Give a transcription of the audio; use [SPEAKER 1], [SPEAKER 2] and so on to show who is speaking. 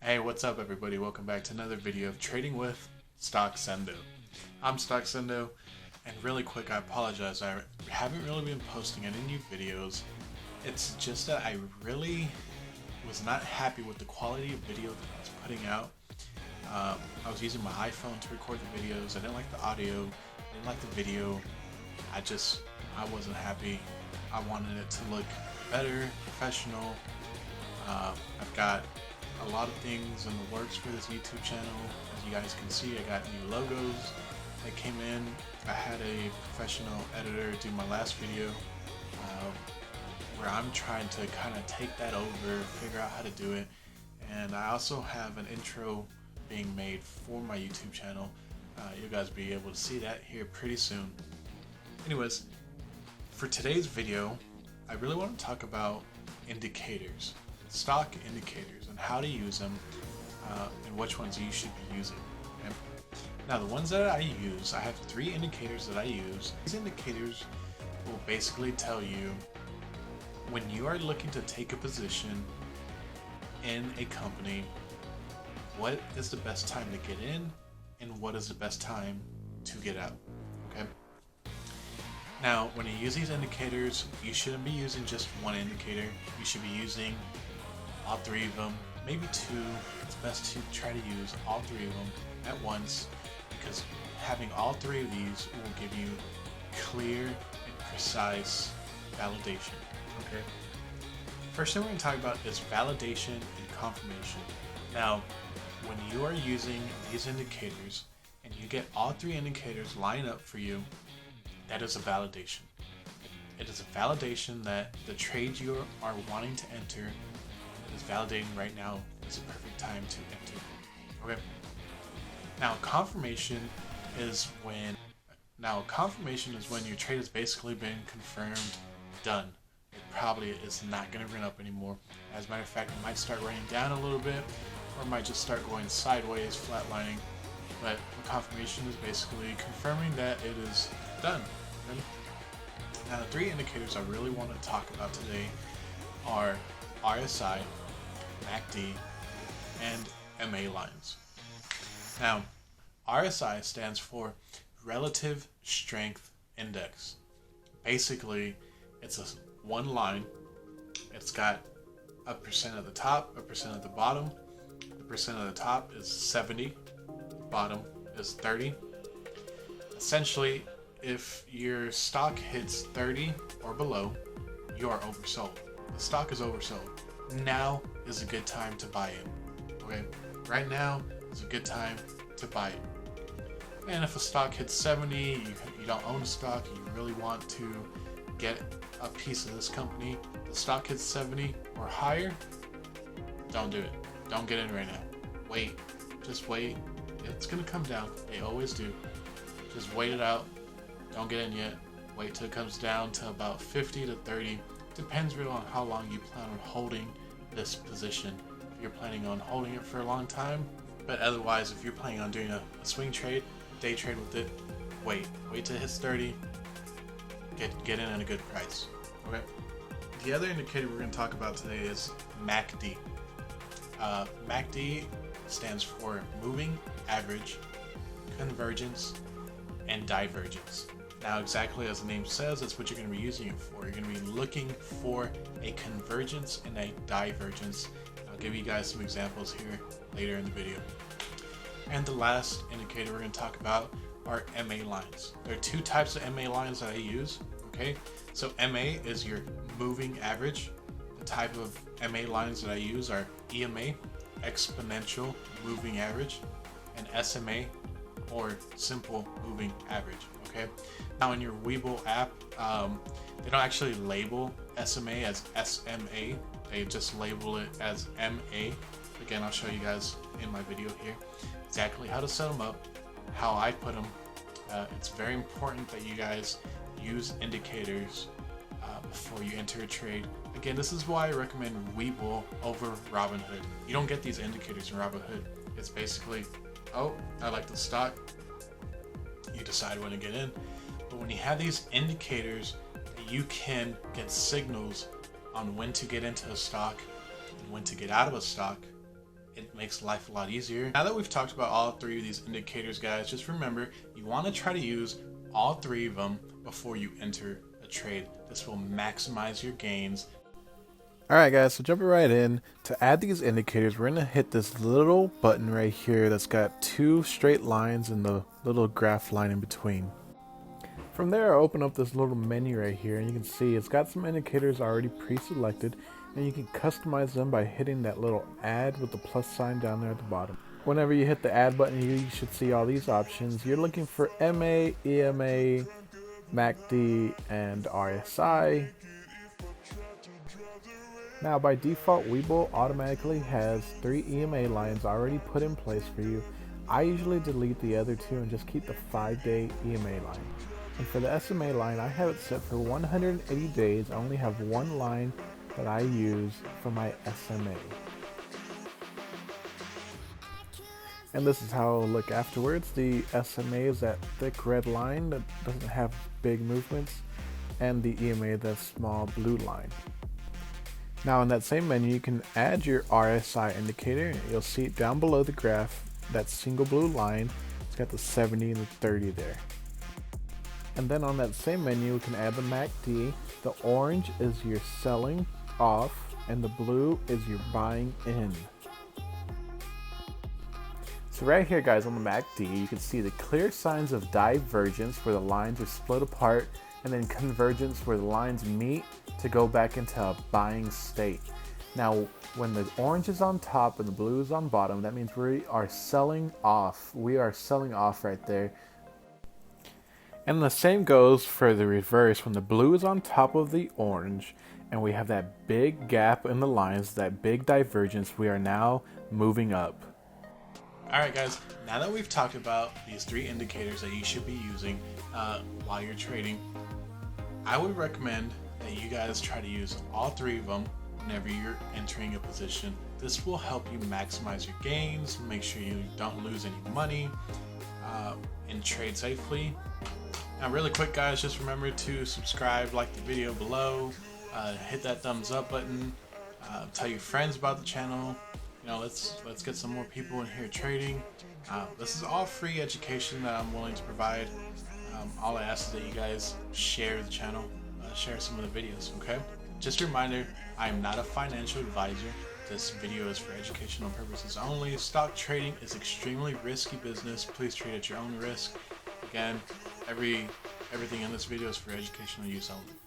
[SPEAKER 1] Hey, what's up everybody? Welcome back to another video of Trading with Stocksendo. I'm Stocksendo, and really quick, I apologize. I haven't really been posting any new videos. It's just that I really was not happy with the quality of video that I was putting out. I was using my iPhone to record the videos. I didn't like the audio. I didn't like the video. I wasn't happy. I wanted it to look better, professional. I've got a lot of things in the works for this YouTube channel. As you guys can see, I got new logos that came in. I had a professional editor do my last video where I'm trying to kind of take that over, figure out how to do it. And I also have an intro being made for my YouTube channel. You guys will be able to see that here pretty soon. Anyways, for today's video, I really want to talk about indicators, stock indicators, and how to use them, and which ones you should be using. Okay? Now, the ones that I use, I have 3 indicators that I use. These indicators will basically tell you when you are looking to take a position in a company, what is the best time to get in and what is the best time to get out. Okay. Now, when you use these indicators, you shouldn't be using just one indicator. You should be using all 3 of them, maybe 2. It's best to try to use all 3 of them at once, because having all 3 of these will give you clear and precise validation. Okay. First thing we're going to talk about is validation and confirmation. Now, when you are using these indicators and you get all 3 indicators line up for you, that is a validation. It is a validation that the trade you are wanting to enter is validating right now is the perfect time to enter. Okay. Now confirmation is when your trade has basically been confirmed, done. It probably is not going to run up anymore. As a matter of fact, it might start running down a little bit, or it might just start going sideways, flatlining. But the confirmation is basically confirming that it is done. Okay? Now, the 3 indicators I really want to talk about today are RSI, MACD, and MA lines. Now, RSI stands for Relative Strength Index. Basically, it's one line. It's got a percent at the top, a percent at the bottom. The percent at the top is 70, the bottom is 30. Essentially, if your stock hits 30 or below, you are oversold. The stock is oversold. Now is a good time to buy it. Okay, right now is a good time to buy it. And if a stock hits 70, you don't own stock, you really want to get a piece of this company, the stock hits 70 or higher, don't do it. Don't get in right now. Wait, just wait. It's gonna come down. They always do. Just wait it out. Don't get in yet. Wait till it comes down to about 50 to 30. Depends really on how long you plan on holding this position. If you're planning on holding it for a long time, but otherwise, if you're planning on doing a swing trade, day trade with it, wait till it hits 30. Get in at a good price. Okay. The other indicator we're going to talk about today is MACD. MACD stands for Moving Average, Convergence, and Divergence. Now, exactly as the name says, that's what you're going to be using it for. You're going to be looking for a convergence and a divergence. I'll give you guys some examples here later in the video. And the last indicator we're going to talk about are MA lines. There are 2 types of MA lines that I use. Okay, so MA is your moving average. The type of MA lines that I use are EMA, exponential moving average, and SMA, or simple moving average. Okay, now in your webull app, they don't actually label SMA as SMA. They just label it as MA. Again, I'll show you guys in my video here exactly how to set them up, how I put them. It's very important that you guys use indicators before you enter a trade. Again, this is why I recommend webull over Robinhood. You don't get these indicators in Robinhood. It's basically, oh, I like the stock. You decide when to get in. But when you have these indicators, you can get signals on when to get into a stock and when to get out of a stock. it makes life a lot easier. Now that we've talked about all three of these indicators, guys, just remember you want to try to use all three of them before you enter a trade. This will maximize your gains.
[SPEAKER 2] Alright guys, so jumping right in, to add these indicators, we're going to hit this little button right here that's got two straight lines and the little graph line in between. From there, I'll open up this little menu right here, and you can see it's got some indicators already pre-selected, and you can customize them by hitting that little add with the plus sign down there at the bottom. Whenever you hit the add button here, you should see all these options. You're looking for MA, EMA, MACD, and RSI. Now by default, webull automatically has 3 EMA lines already put in place for you. I usually delete the other 2 and just keep the 5-day EMA line. And for the SMA line, I have it set for 180 days. I only have one line that I use for my SMA. And this is how it'll look afterwards. The SMA is that thick red line that doesn't have big movements, and the EMA, that small blue line. Now in that same menu, you can add your RSI indicator. You'll see it down below the graph, that single blue line. It's got the 70 and the 30 there. And then on that same menu, we can add the MACD. The orange is your selling off, and the blue is your buying in. So right here, guys, on the MACD, you can see the clear signs of divergence where the lines are split apart, and then convergence where the lines meet to go back into a buying state. Now, when the orange is on top and the blue is on bottom, that means we are selling off. We are selling off right there. And the same goes for the reverse. When the blue is on top of the orange and we have that big gap in the lines, that big divergence, we are now moving up.
[SPEAKER 1] Alright guys, now that we've talked about these 3 indicators that you should be using while you're trading, I would recommend that you guys try to use all 3 of them whenever you're entering a position. This will help you maximize your gains, make sure you don't lose any money, and trade safely. Now really quick guys, just remember to subscribe, like the video below, hit that thumbs up button, tell your friends about the channel. You know, let's get some more people in here trading. This is all free education that I'm willing to provide. All I ask is that you guys share the channel, share some of the videos, okay? Just a reminder, I am not a financial advisor. This video is for educational purposes only. Stock trading is extremely risky business. Please trade at your own risk. Again, everything in this video is for educational use only.